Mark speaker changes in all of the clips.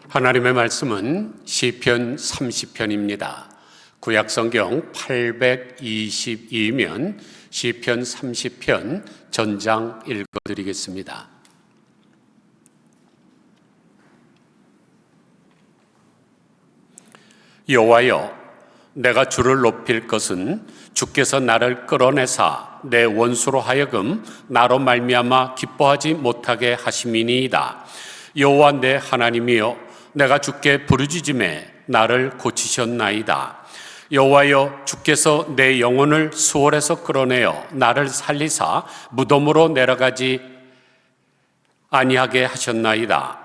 Speaker 1: 하나님의 말씀은 시편 30편입니다. 구약성경 822면 시편 30편 전장 읽어드리겠습니다. 여호와여, 내가 주를 높일 것은 주께서 나를 끌어내사 내 원수로 하여금 나로 말미암아 기뻐하지 못하게 하심이니이다. 여호와 내 하나님이여, 내가 주께 부르짖음에 나를 고치셨나이다. 여호와여, 주께서 내 영혼을 수월에서 끌어내어 나를 살리사 무덤으로 내려가지 아니하게 하셨나이다.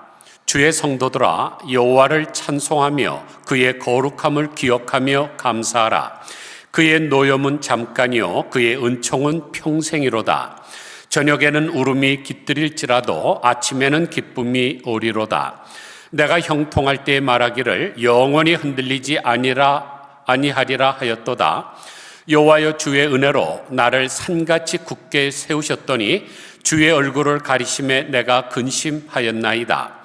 Speaker 1: 주의 성도들아, 여호와를 찬송하며 그의 거룩함을 기억하며 감사하라. 그의 노염은 잠깐이요 그의 은총은 평생이로다. 저녁에는 울음이 깃들일지라도 아침에는 기쁨이 오리로다. 내가 형통할 때에 말하기를 영원히 흔들리지 아니하리라 하였도다. 여호와여, 주의 은혜로 나를 산같이 굳게 세우셨더니 주의 얼굴을 가리심에 내가 근심하였나이다.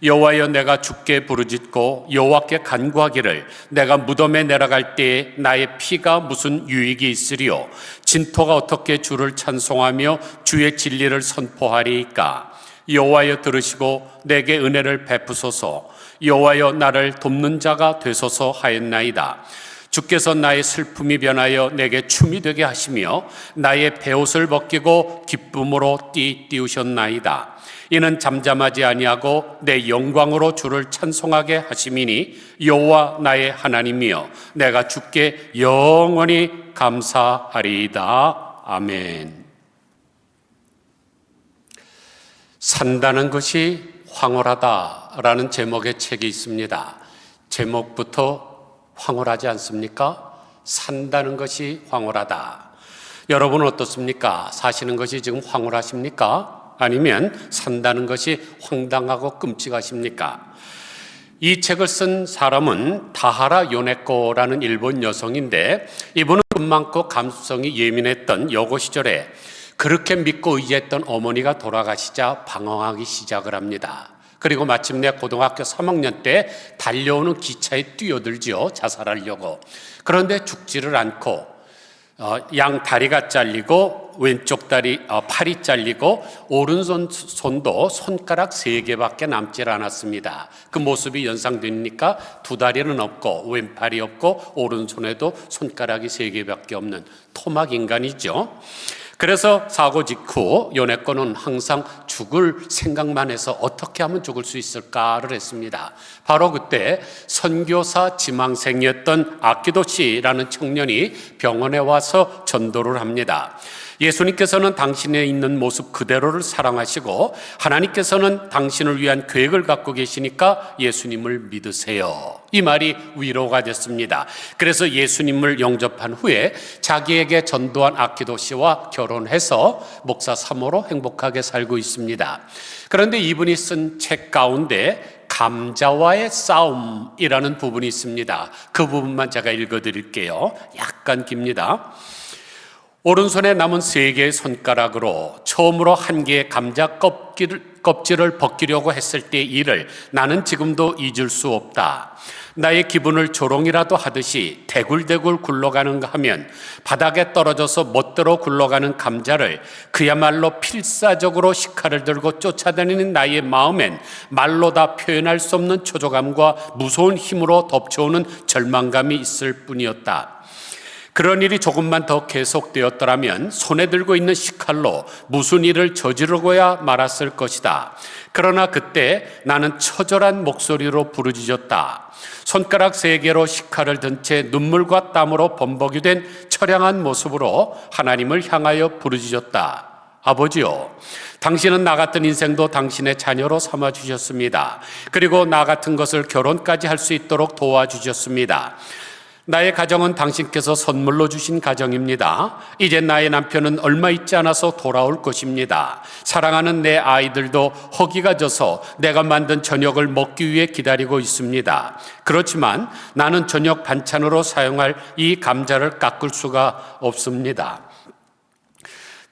Speaker 1: 여호와여, 내가 주께 부르짖고 여호와께 간구하기를 내가 무덤에 내려갈 때에 나의 피가 무슨 유익이 있으리요? 진토가 어떻게 주를 찬송하며 주의 진리를 선포하리이까? 여호와여, 들으시고 내게 은혜를 베푸소서. 여호와여, 나를 돕는 자가 되소서 하였나이다. 주께서 나의 슬픔이 변하여 내게 춤이 되게 하시며 나의 베옷을 벗기고 기쁨으로 띄우셨나이다. 이는 잠잠하지 아니하고 내 영광으로 주를 찬송하게 하심이니 여호와 나의 하나님이여, 내가 주께 영원히 감사하리이다. 아멘. 산다는 것이 황홀하다라는 제목의 책이 있습니다. 제목부터 황홀하지 않습니까? 산다는 것이 황홀하다. 여러분은 어떻습니까? 사시는 것이 지금 황홀하십니까? 아니면 산다는 것이 황당하고 끔찍하십니까? 이 책을 쓴 사람은 다하라 요네코라는 일본 여성인데, 이분은 돈 많고 감수성이 예민했던 여고 시절에 그렇게 믿고 의지했던 어머니가 돌아가시자 방황하기 시작을 합니다. 그리고 마침내 고등학교 3학년 때 달려오는 기차에 뛰어들지요, 자살하려고. 그런데 죽지를 않고 양 다리가 잘리고 왼쪽 다리 팔이 잘리고 오른손도 손가락 3개밖에 남질 않았습니다. 그 모습이 연상되니까 두 다리는 없고 왼팔이 없고 오른손에도 손가락이 3개밖에 없는 토막 인간이죠. 그래서 사고 직후 요네코는 항상 죽을 생각만 해서 어떻게 하면 죽을 수 있을까를 했습니다. 바로 그때 선교사 지망생이었던 아키도시라는 청년이 병원에 와서 전도를 합니다. 예수님께서는 당신의 있는 모습 그대로를 사랑하시고 하나님께서는 당신을 위한 계획을 갖고 계시니까 예수님을 믿으세요. 이 말이 위로가 됐습니다. 그래서 예수님을 영접한 후에 자기에게 전도한 아키도 씨와 결혼해서 목사 3호로 행복하게 살고 있습니다. 그런데 이분이 쓴 책 가운데 감자와의 싸움이라는 부분이 있습니다. 그 부분만 제가 읽어드릴게요. 약간 깁니다. 오른손에 남은 3개의 손가락으로 처음으로 1개의 감자 껍질을 벗기려고 했을 때의 일을 나는 지금도 잊을 수 없다. 나의 기분을 조롱이라도 하듯이 대굴대굴 굴러가는가 하면 바닥에 떨어져서 멋대로 굴러가는 감자를 그야말로 필사적으로 식칼을 들고 쫓아다니는 나의 마음엔 말로 다 표현할 수 없는 초조감과 무서운 힘으로 덮쳐오는 절망감이 있을 뿐이었다. 그런 일이 조금만 더 계속되었더라면 손에 들고 있는 식칼로 무슨 일을 저지르고야 말았을 것이다. 그러나 그때 나는 처절한 목소리로 부르짖었다. 손가락 3개로 식칼을 든 채 눈물과 땀으로 범벅이 된 처량한 모습으로 하나님을 향하여 부르짖었다. 아버지요, 당신은 나 같은 인생도 당신의 자녀로 삼아주셨습니다. 그리고 나 같은 것을 결혼까지 할 수 있도록 도와주셨습니다. 나의 가정은 당신께서 선물로 주신 가정입니다. 이제 나의 남편은 얼마 있지 않아서 돌아올 것입니다. 사랑하는 내 아이들도 허기가 져서 내가 만든 저녁을 먹기 위해 기다리고 있습니다. 그렇지만 나는 저녁 반찬으로 사용할 이 감자를 깎을 수가 없습니다.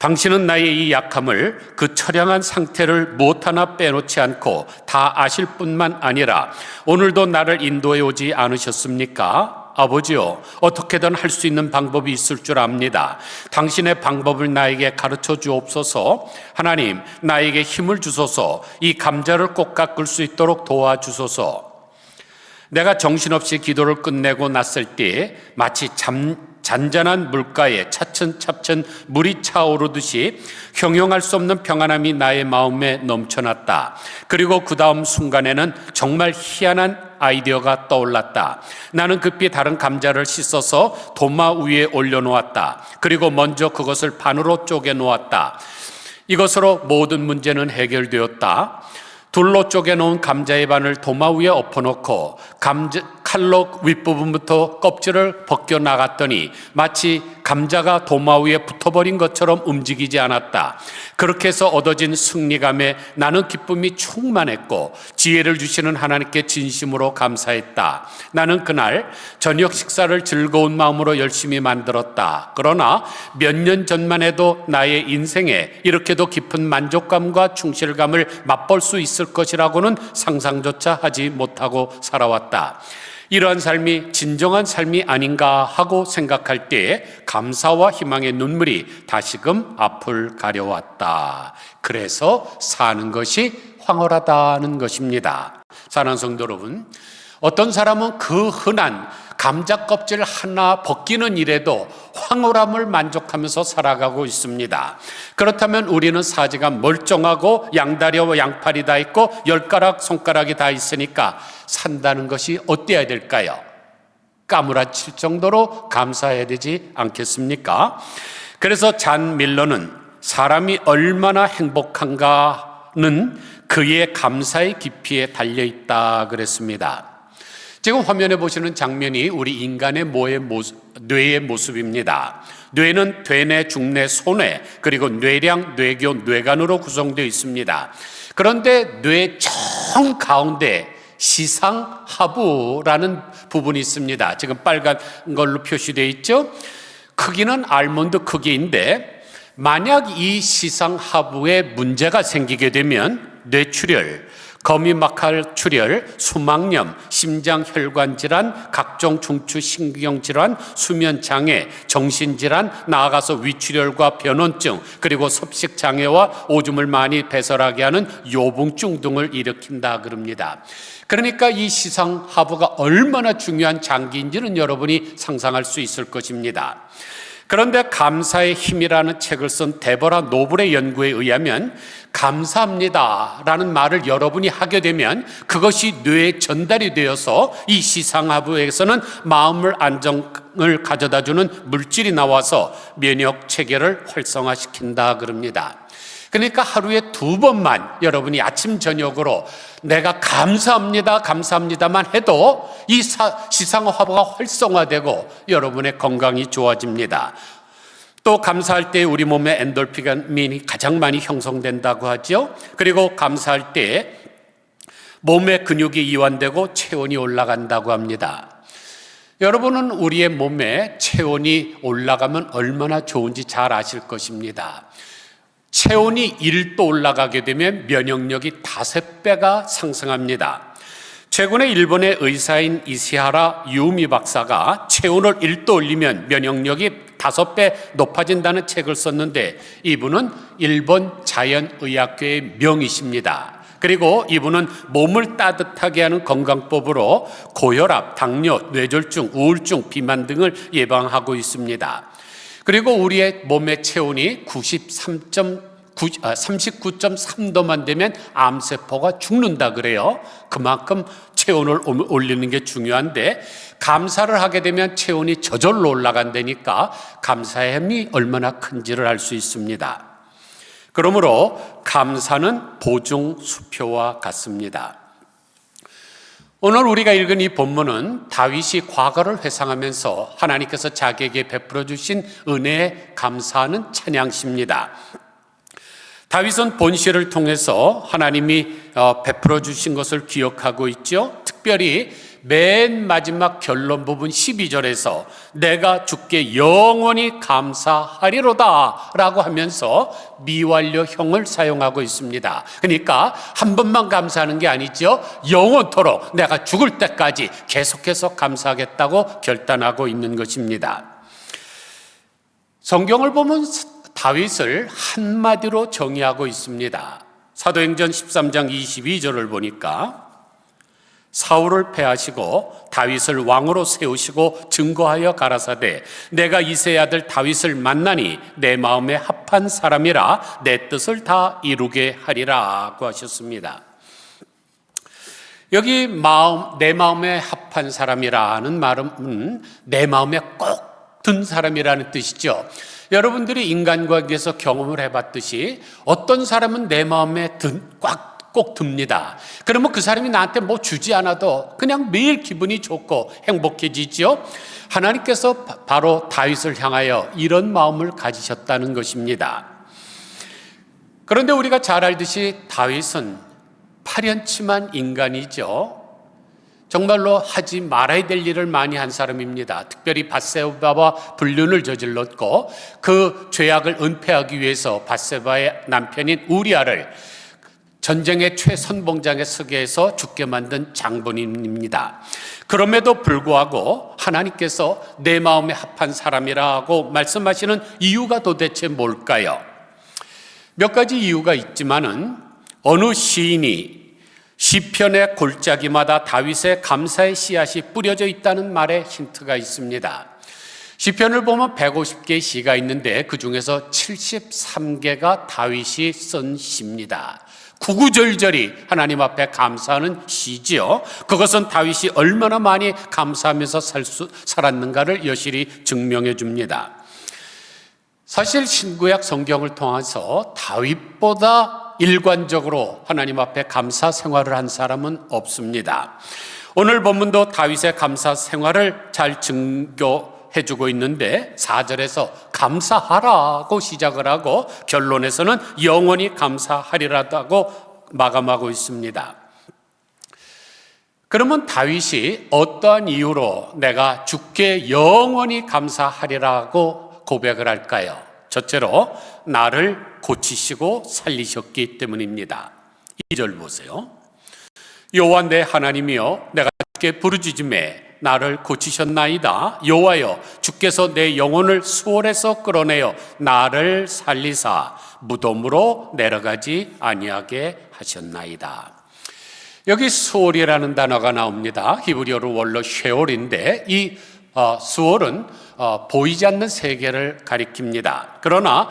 Speaker 1: 당신은 나의 이 약함을, 그 처량한 상태를 무엇 하나 빼놓지 않고 다 아실 뿐만 아니라 오늘도 나를 인도해 오지 않으셨습니까? 아버지요, 어떻게든 할 수 있는 방법이 있을 줄 압니다. 당신의 방법을 나에게 가르쳐 주옵소서. 하나님, 나에게 힘을 주소서. 이 감자를 꼭 깎을 수 있도록 도와주소서. 내가 정신없이 기도를 끝내고 났을 때 마치 잔잔한 물가에 차츰차츰 물이 차오르듯이 형용할 수 없는 평안함이 나의 마음에 넘쳐났다. 그리고 그 다음 순간에는 정말 희한한 아이디어가 떠올랐다. 나는 급히 다른 감자를 씻어서 도마 위에 올려놓았다. 그리고 먼저 그것을 반으로 쪼개 놓았다. 이것으로 모든 문제는 해결되었다. 둘로 쪼개놓은 감자의 반을 도마 위에 엎어놓고 칼로 윗부분부터 껍질을 벗겨 나갔더니 마치 감자가 도마 위에 붙어버린 것처럼 움직이지 않았다. 그렇게 해서 얻어진 승리감에 나는 기쁨이 충만했고 지혜를 주시는 하나님께 진심으로 감사했다. 나는 그날 저녁 식사를 즐거운 마음으로 열심히 만들었다. 그러나 몇 년 전만 해도 나의 인생에 이렇게도 깊은 만족감과 충실감을 맛볼 수 있을 것이라고는 상상조차 하지 못하고 살아왔다. 이러한 삶이 진정한 삶이 아닌가 하고 생각할 때에 감사와 희망의 눈물이 다시금 앞을 가려왔다. 그래서 사는 것이 황홀하다는 것입니다. 사랑하는 성도 여러분, 어떤 사람은 그 흔한 감자 껍질 하나 벗기는 일에도 황홀함을 만족하면서 살아가고 있습니다. 그렇다면 우리는 사지가 멀쩡하고 양다리와 양팔이 다 있고 10가락 손가락이 다 있으니까 산다는 것이 어때야 될까요? 까무라칠 정도로 감사해야 되지 않겠습니까? 그래서 잔 밀러는 사람이 얼마나 행복한가는 그의 감사의 깊이에 달려있다 그랬습니다. 지금 화면에 보시는 장면이 우리 인간의 뇌의 모습입니다. 뇌는 대뇌, 중뇌, 소뇌, 그리고 뇌량, 뇌교, 뇌간으로 구성되어 있습니다. 그런데 뇌 정 가운데 시상하부라는 부분이 있습니다. 지금 빨간 걸로 표시되어 있죠? 크기는 알몬드 크기인데 만약 이 시상하부에 문제가 생기게 되면 뇌출혈, 거미막할 출혈, 수막염, 심장혈관 질환, 각종 중추 신경 질환, 수면 장애, 정신 질환, 나아가서 위출혈과 변원증, 그리고 섭식 장애와 오줌을 많이 배설하게 하는 요붕증 등을 일으킨다 그럽니다. 그러니까 이 시상하부가 얼마나 중요한 장기인지는 여러분이 상상할 수 있을 것입니다. 그런데 감사의 힘이라는 책을 쓴 데보라 노블의 연구에 의하면 감사합니다 라는 말을 여러분이 하게 되면 그것이 뇌에 전달이 되어서 이 시상하부에서는 마음을 안정을 가져다주는 물질이 나와서 면역 체계를 활성화시킨다 그럽니다. 그러니까 하루에 2번만 여러분이 아침 저녁으로 내가 감사합니다만 해도 이 시상하부가 활성화되고 여러분의 건강이 좋아집니다. 또 감사할 때 우리 몸에 엔돌핀이 가장 많이 형성된다고 하죠. 그리고 감사할 때 몸의 근육이 이완되고 체온이 올라간다고 합니다. 여러분은 우리의 몸에 체온이 올라가면 얼마나 좋은지 잘 아실 것입니다. 체온이 1도 올라가게 되면 면역력이 5배가 상승합니다. 최근에 일본의 의사인 이시하라 유미 박사가 체온을 1도 올리면 면역력이 5배 높아진다는 책을 썼는데 이분은 일본 자연의학계의 명의십니다. 그리고 이분은 몸을 따뜻하게 하는 건강법으로 고혈압, 당뇨, 뇌졸중, 우울증, 비만 등을 예방하고 있습니다. 그리고 우리의 몸의 체온이 39.3도만 되면 암세포가 죽는다 그래요. 그만큼 체온을 올리는 게 중요한데 감사를 하게 되면 체온이 저절로 올라간다니까 감사의 힘이 얼마나 큰지를 알 수 있습니다. 그러므로 감사는 보증 수표와 같습니다. 오늘 우리가 읽은 이 본문은 다윗이 과거를 회상하면서 하나님께서 자기에게 베풀어 주신 은혜에 감사하는 찬양시입니다. 다윗은 본시를 통해서 하나님이 베풀어 주신 것을 기억하고 있죠. 특별히 맨 마지막 결론 부분 12절에서 내가 주께 영원히 감사하리로다 라고 하면서 미완료형을 사용하고 있습니다. 그러니까 한 번만 감사하는 게 아니죠. 영원토록 내가 죽을 때까지 계속해서 감사하겠다고 결단하고 있는 것입니다. 성경을 보면 다윗을 한마디로 정의하고 있습니다. 사도행전 13장 22절을 보니까 사울을 패하시고 다윗을 왕으로 세우시고 증거하여 가라사대 내가 이새의 아들 다윗을 만나니 내 마음에 합한 사람이라 내 뜻을 다 이루게 하리라고 하셨습니다. 여기 내 마음에 합한 사람이라는 말은 내 마음에 꼭 든 사람이라는 뜻이죠. 여러분들이 인간관계에서 경험을 해봤듯이 어떤 사람은 내 마음에 꼭 듭니다. 그러면 그 사람이 나한테 뭐 주지 않아도 그냥 매일 기분이 좋고 행복해지죠. 하나님께서 바로 다윗을 향하여 이런 마음을 가지셨다는 것입니다. 그런데 우리가 잘 알듯이 다윗은 파렴치한 인간이죠. 정말로 하지 말아야 될 일을 많이 한 사람입니다. 특별히 밧세바와 불륜을 저질렀고 그 죄악을 은폐하기 위해서 밧세바의 남편인 우리아를 전쟁의 최선봉장에 서게 해서 죽게 만든 장본인입니다. 그럼에도 불구하고 하나님께서 내 마음에 합한 사람이라고 말씀하시는 이유가 도대체 뭘까요? 몇 가지 이유가 있지만은 어느 시인이 시편의 골짜기마다 다윗의 감사의 씨앗이 뿌려져 있다는 말에 힌트가 있습니다. 시편을 보면 150개의 시가 있는데 그 중에서 73개가 다윗이 쓴 시입니다. 구구절절히 하나님 앞에 감사하는 시지요. 그것은 다윗이 얼마나 많이 감사하면서 살았는가를 여실히 증명해 줍니다. 사실 신구약 성경을 통해서 다윗보다 일관적으로 하나님 앞에 감사 생활을 한 사람은 없습니다. 오늘 본문도 다윗의 감사 생활을 잘 증거해주고 있는데 4절에서 감사하라고 시작을 하고 결론에서는 영원히 감사하리라고 마감하고 있습니다. 그러면 다윗이 어떠한 이유로 내가 주께 영원히 감사하리라고 고백을 할까요? 첫째로 나를 고치시고 살리셨기 때문입니다. 2절 보세요. 여호와 내 하나님이여 내가 주께 부르짖음에 나를 고치셨나이다. 여호와여 주께서 내 영혼을 수월에서 끌어내어 나를 살리사 무덤으로 내려가지 아니하게 하셨나이다. 여기 수월이라는 단어가 나옵니다. 히브리어로 원로 쉐올인데 이 수월은 보이지 않는 세계를 가리킵니다. 그러나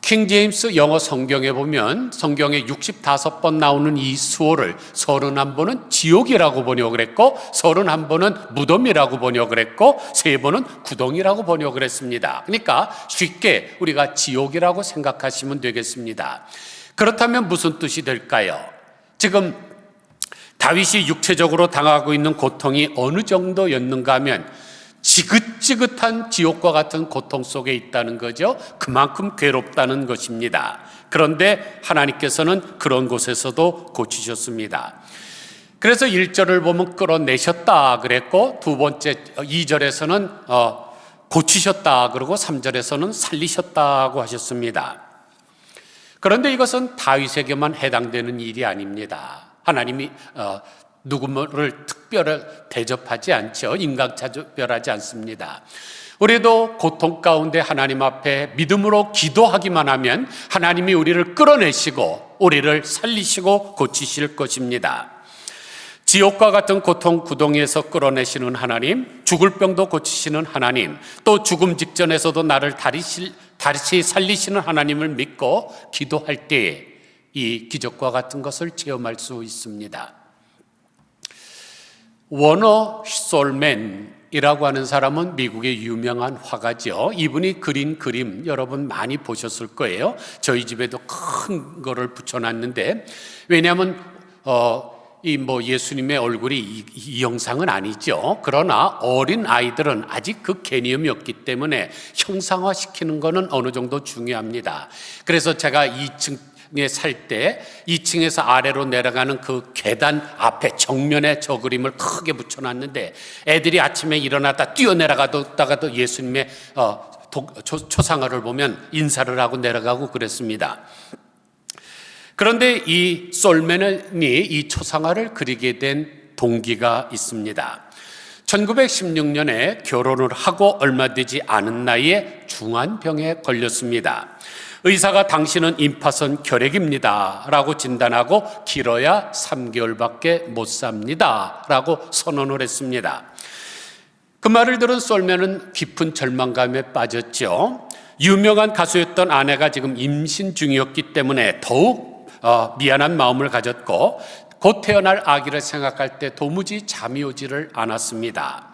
Speaker 1: 킹 제임스 영어 성경에 보면 성경에 65번 나오는 이 수월을 31번은 지옥이라고 번역을 했고 31번은 무덤이라고 번역을 했고 3번은 구덩이라고 번역을 했습니다. 그러니까 쉽게 우리가 지옥이라고 생각하시면 되겠습니다. 그렇다면 무슨 뜻이 될까요? 지금 다윗이 육체적으로 당하고 있는 고통이 어느 정도였는가 하면 지긋지긋한 지옥과 같은 고통 속에 있다는 거죠. 그만큼 괴롭다는 것입니다. 그런데 하나님께서는 그런 곳에서도 고치셨습니다. 그래서 1절을 보면 끌어내셨다 그랬고 두 번째 2절에서는 고치셨다 그러고 3절에서는 살리셨다고 하셨습니다. 그런데 이것은 다윗에게만 해당되는 일이 아닙니다. 하나님이 누구를 특별히 대접하지 않죠. 인간차별하지 않습니다. 우리도 고통 가운데 하나님 앞에 믿음으로 기도하기만 하면 하나님이 우리를 끌어내시고 우리를 살리시고 고치실 것입니다. 지옥과 같은 고통 구덩이에서 끌어내시는 하나님, 죽을 병도 고치시는 하나님, 또 죽음 직전에서도 나를 다시 살리시는 하나님을 믿고 기도할 때에 이 기적과 같은 것을 체험할 수 있습니다. 워너 솔맨이라고 하는 사람은 미국의 유명한 화가죠. 이분이 그린 그림 여러분 많이 보셨을 거예요. 저희 집에도 큰 거를 붙여놨는데 왜냐하면 예수님의 얼굴이 이 형상은 아니죠. 그러나 어린 아이들은 아직 그 개념이 없기 때문에 형상화시키는 거는 어느 정도 중요합니다. 그래서 제가 살 때 2층에서 아래로 내려가는 그 계단 앞에 정면에 저 그림을 크게 붙여놨는데 애들이 아침에 일어났다 뛰어내려가다가도 예수님의 초상화를 보면 인사를 하고 내려가고 그랬습니다. 그런데 이 솔맨이 이 초상화를 그리게 된 동기가 있습니다. 1916년에 결혼을 하고 얼마 되지 않은 나이에 중환병에 걸렸습니다. 의사가 당신은 임파선 결핵입니다 라고 진단하고 길어야 3개월밖에 못 삽니다 라고 선언을 했습니다. 그 말을 들은 솔맨은 깊은 절망감에 빠졌죠. 유명한 가수였던 아내가 지금 임신 중이었기 때문에 더욱 미안한 마음을 가졌고 곧 태어날 아기를 생각할 때 도무지 잠이 오지를 않았습니다.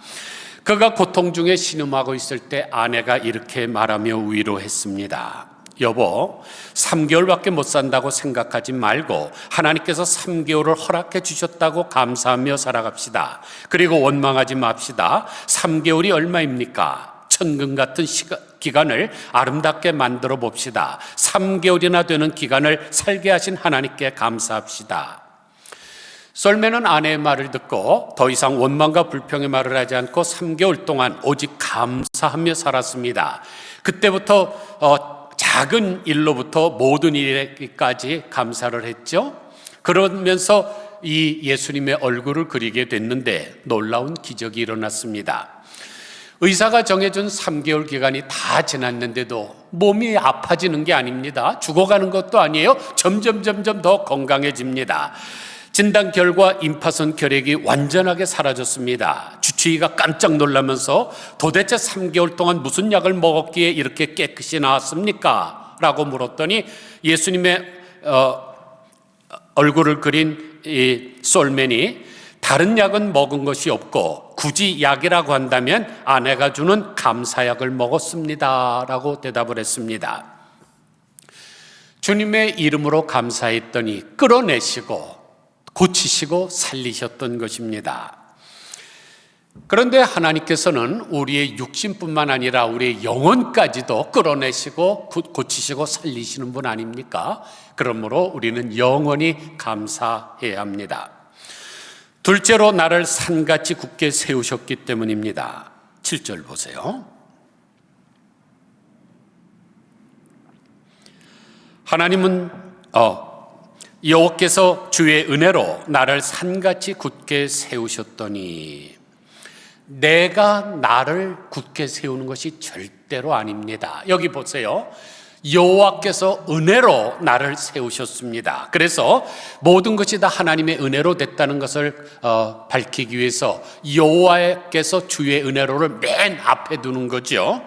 Speaker 1: 그가 고통 중에 신음하고 있을 때 아내가 이렇게 말하며 위로했습니다. 여보, 3개월밖에 못 산다고 생각하지 말고 하나님께서 3개월을 허락해 주셨다고 감사하며 살아갑시다. 그리고 원망하지 맙시다. 3개월이 얼마입니까? 천금 같은 기간을 아름답게 만들어 봅시다. 3개월이나 되는 기간을 살게 하신 하나님께 감사합시다. 솔맨은 아내의 말을 듣고 더 이상 원망과 불평의 말을 하지 않고 3개월 동안 오직 감사하며 살았습니다. 그때부터 작은 일로부터 모든 일에까지 감사를 했죠. 그러면서 이 예수님의 얼굴을 그리게 됐는데 놀라운 기적이 일어났습니다. 의사가 정해준 3개월 기간이 다 지났는데도 몸이 아파지는 게 아닙니다. 죽어가는 것도 아니에요. 점점 더 건강해집니다. 진단 결과 임파선 결핵이 완전하게 사라졌습니다. 주치의가 깜짝 놀라면서 도대체 3개월 동안 무슨 약을 먹었기에 이렇게 깨끗이 나았습니까? 라고 물었더니 예수님의 얼굴을 그린 이 솔맨이 다른 약은 먹은 것이 없고 굳이 약이라고 한다면 아내가 주는 감사약을 먹었습니다 라고 대답을 했습니다. 주님의 이름으로 감사했더니 끌어내시고 고치시고 살리셨던 것입니다. 그런데 하나님께서는 우리의 육신뿐만 아니라 우리의 영혼까지도 끌어내시고 고치시고 살리시는 분 아닙니까? 그러므로 우리는 영원히 감사해야 합니다. 둘째로 나를 산같이 굳게 세우셨기 때문입니다. 7절 보세요. 하나님은 여호와께서 주의 은혜로 나를 산같이 굳게 세우셨더니 내가 나를 굳게 세우는 것이 절대로 아닙니다. 여기 보세요. 여호와께서 은혜로 나를 세우셨습니다. 그래서 모든 것이 다 하나님의 은혜로 됐다는 것을 밝히기 위해서 여호와께서 주의 은혜로를 맨 앞에 두는 거죠.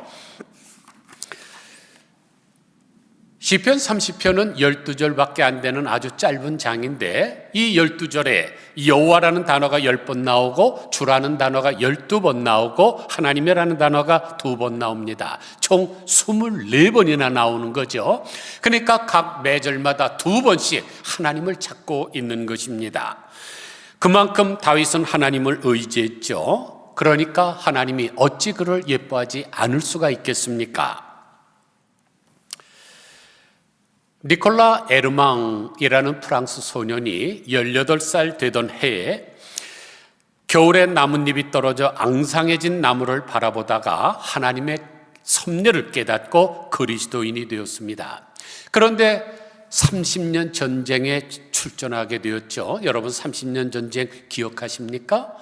Speaker 1: 시편 30편은 12절밖에 안 되는 아주 짧은 장인데 이 12절에 여호와라는 단어가 10번 나오고 주라는 단어가 12번 나오고 하나님이라는 단어가 2번 나옵니다. 총 24번이나 나오는 거죠. 그러니까 각 매절마다 2번씩 하나님을 찾고 있는 것입니다. 그만큼 다윗은 하나님을 의지했죠. 그러니까 하나님이 어찌 그를 예뻐하지 않을 수가 있겠습니까? 니콜라 에르망이라는 프랑스 소년이 18살 되던 해에 겨울에 나뭇잎이 떨어져 앙상해진 나무를 바라보다가 하나님의 섭리를 깨닫고 그리스도인이 되었습니다. 그런데 30년 전쟁에 출전하게 되었죠. 여러분 30년 전쟁 기억하십니까?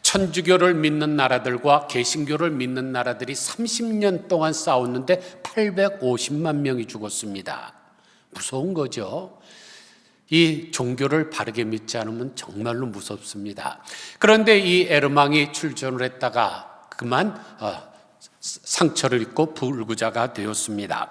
Speaker 1: 천주교를 믿는 나라들과 개신교를 믿는 나라들이 30년 동안 싸웠는데 850만 명이 죽었습니다. 무서운 거죠. 이 종교를 바르게 믿지 않으면 정말로 무섭습니다. 그런데 이 에르망이 출전을 했다가 그만 상처를 입고 불구자가 되었습니다.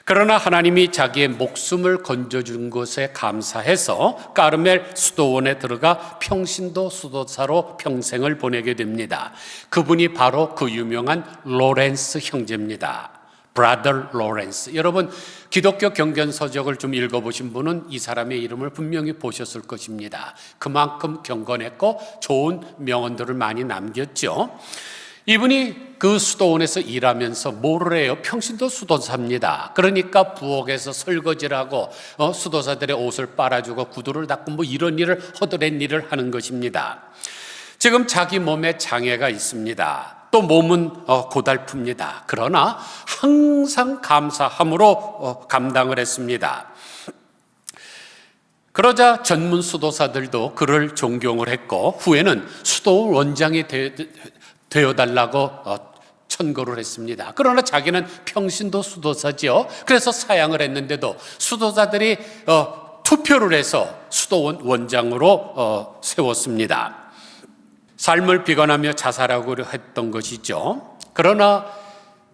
Speaker 1: 그러나 하나님이 자기의 목숨을 건져준 것에 감사해서 까르멜 수도원에 들어가 평신도 수도사로 평생을 보내게 됩니다. 그분이 바로 그 유명한 로렌스 형제입니다. 브라더 로렌스. 여러분 기독교 경전서적을 좀 읽어보신 분은 이 사람의 이름을 분명히 보셨을 것입니다. 그만큼 경건했고 좋은 명언들을 많이 남겼죠. 이분이 그 수도원에서 일하면서 뭐를 해요? 평신도 수도사입니다. 그러니까 부엌에서 설거지를 하고 수도사들의 옷을 빨아주고 구두를 닦고 뭐 이런 일을 허드렛 일을 하는 것입니다. 지금 자기 몸에 장애가 있습니다. 또 몸은 고달픕니다. 그러나 항상 감사함으로 감당을 했습니다. 그러자 전문 수도사들도 그를 존경을 했고 후에는 수도 원장이 되어달라고 천거를 했습니다. 그러나 자기는 평신도 수도사지요. 그래서 사양을 했는데도 수도사들이 투표를 해서 수도원 원장으로 세웠습니다. 삶을 비관하며 자살하고 했던 것이죠. 그러나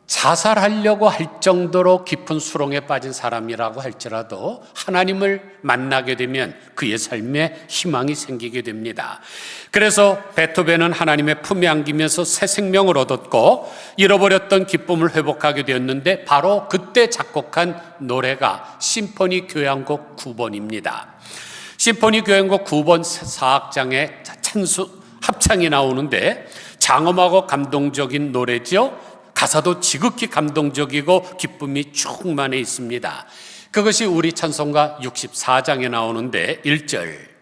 Speaker 1: 자살하려고 할 정도로 깊은 수렁에 빠진 사람이라고 할지라도 하나님을 만나게 되면 그의 삶에 희망이 생기게 됩니다. 그래서 베토벤은 하나님의 품에 안기면서 새 생명을 얻었고 잃어버렸던 기쁨을 회복하게 되었는데 바로 그때 작곡한 노래가 심포니 교향곡 9번입니다. 심포니 교향곡 9번 4악장에 찬수 합창이 나오는데 장엄하고 감동적인 노래죠. 가사도 지극히 감동적이고 기쁨이 충만해 있습니다. 그것이 우리 찬송가 64장에 나오는데 1절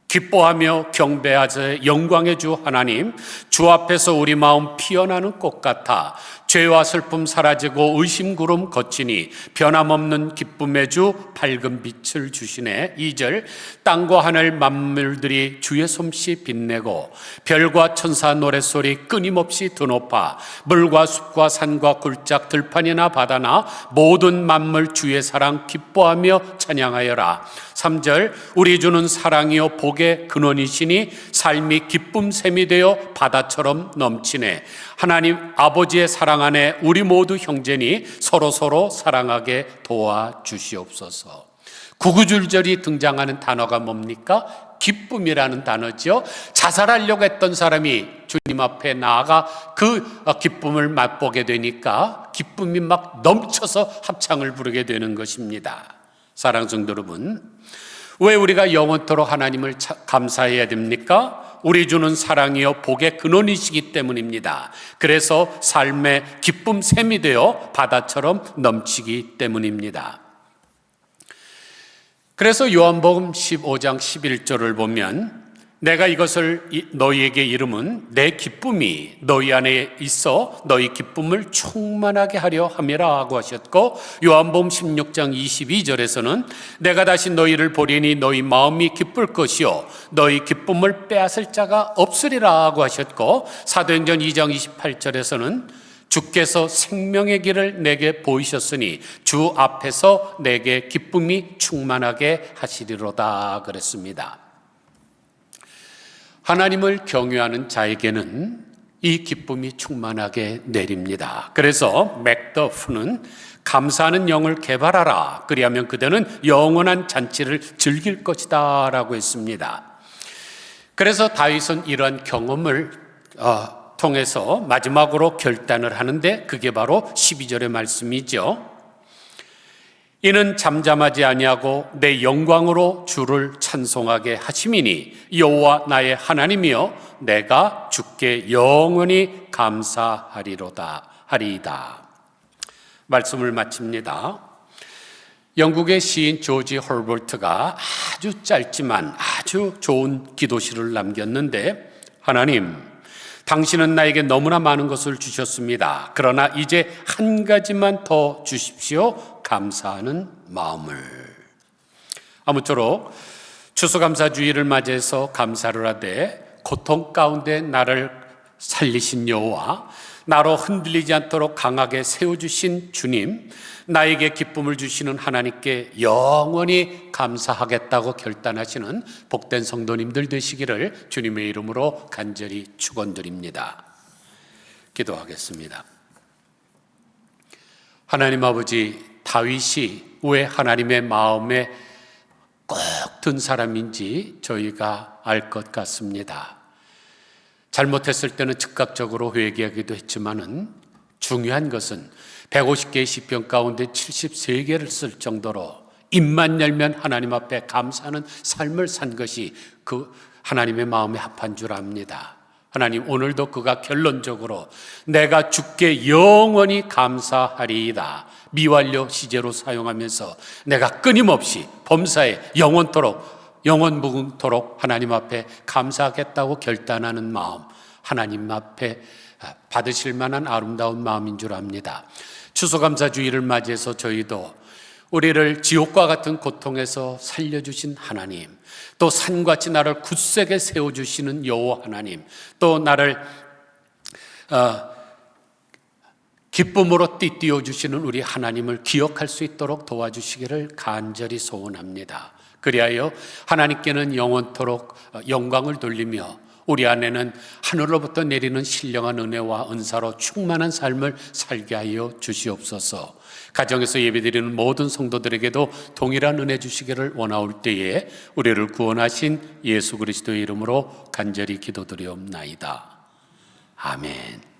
Speaker 1: 기뻐하며 경배하세 영광의 주 하나님 주 앞에서 우리 마음 피어나는 꽃 같아 죄와 슬픔 사라지고 의심 구름 거치니 변함없는 기쁨의 주 밝은 빛을 주시네. 2절 땅과 하늘 만물들이 주의 솜씨 빛내고 별과 천사 노랫소리 끊임없이 드높아 물과 숲과 산과 굴짝 들판이나 바다나 모든 만물 주의 사랑 기뻐하며 찬양하여라. 3절 우리 주는 사랑이요 복의 근원이시니 삶이 기쁨 샘이 되어 바다처럼 넘치네. 하나님 아버지의 사랑 안에 우리 모두 형제니 서로 사랑하게 도와주시옵소서. 구구절절이 등장하는 단어가 뭡니까? 기쁨이라는 단어죠. 자살하려고 했던 사람이 주님 앞에 나아가 그 기쁨을 맛보게 되니까 기쁨이 막 넘쳐서 합창을 부르게 되는 것입니다. 사랑하는 성도 여러분, 왜 우리가 영원토록 하나님을 감사해야 됩니까? 우리 주는 사랑이요 복의 근원이시기 때문입니다. 그래서 삶의 기쁨 샘이 되어 바다처럼 넘치기 때문입니다. 그래서 요한복음 15장 11절을 보면 내가 이것을 너희에게 이름은 내 기쁨이 너희 안에 있어 너희 기쁨을 충만하게 하려 함이라 하고 하셨고, 요한복음 16장 22절에서는 내가 다시 너희를 보리니 너희 마음이 기쁠 것이요 너희 기쁨을 빼앗을 자가 없으리라 하고 하셨고, 사도행전 2장 28절에서는 주께서 생명의 길을 내게 보이셨으니 주 앞에서 내게 기쁨이 충만하게 하시리로다 그랬습니다. 하나님을 경외하는 자에게는 이 기쁨이 충만하게 내립니다. 그래서 맥더프는 감사하는 영을 개발하라. 그리하면 그대는 영원한 잔치를 즐길 것이다 라고 했습니다. 그래서 다윗은 이런 경험을 통해서 마지막으로 결단을 하는데 그게 바로 12절의 말씀이죠. 이는 잠잠하지 아니하고 내 영광으로 주를 찬송하게 하심이니 여호와 나의 하나님이여 내가 주께 영원히 감사하리로다 하리이다. 말씀을 마칩니다. 영국의 시인 조지 헐버트가 아주 짧지만 아주 좋은 기도시를 남겼는데, 하나님 당신은 나에게 너무나 많은 것을 주셨습니다. 그러나 이제 한 가지만 더 주십시오. 감사하는 마음을. 아무쪼록 추수감사주의를 맞이해서 감사를 하되 고통 가운데 나를 살리신 여호와, 나로 흔들리지 않도록 강하게 세워주신 주님, 나에게 기쁨을 주시는 하나님께 영원히 감사하겠다고 결단하시는 복된 성도님들 되시기를 주님의 이름으로 간절히 축원드립니다. 기도하겠습니다. 하나님 아버지, 다윗이 왜 하나님의 마음에 꼭 든 사람인지 저희가 알 것 같습니다. 잘못했을 때는 즉각적으로 회개하기도 했지만은 중요한 것은 150개의 시편 가운데 73개를 쓸 정도로 입만 열면 하나님 앞에 감사하는 삶을 산 것이 그 하나님의 마음에 합한 줄 압니다. 하나님, 오늘도 그가 결론적으로 내가 주께 영원히 감사하리이다 미완료 시제로 사용하면서 내가 끊임없이 범사에 영원무궁토록 하나님 앞에 감사하겠다고 결단하는 마음, 하나님 앞에 받으실 만한 아름다운 마음인 줄 압니다. 추수감사주의를 맞이해서 저희도 우리를 지옥과 같은 고통에서 살려주신 하나님, 또 산같이 나를 굳세게 세워주시는 여호와 하나님, 또 나를 기쁨으로 띠띠워 주시는 우리 하나님을 기억할 수 있도록 도와주시기를 간절히 소원합니다. 그리하여 하나님께는 영원토록 영광을 돌리며 우리 안에는 하늘로부터 내리는 신령한 은혜와 은사로 충만한 삶을 살게 하여 주시옵소서. 가정에서 예배드리는 모든 성도들에게도 동일한 은혜 주시기를 원하올 때에 우리를 구원하신 예수 그리스도의 이름으로 간절히 기도드리옵나이다. 아멘.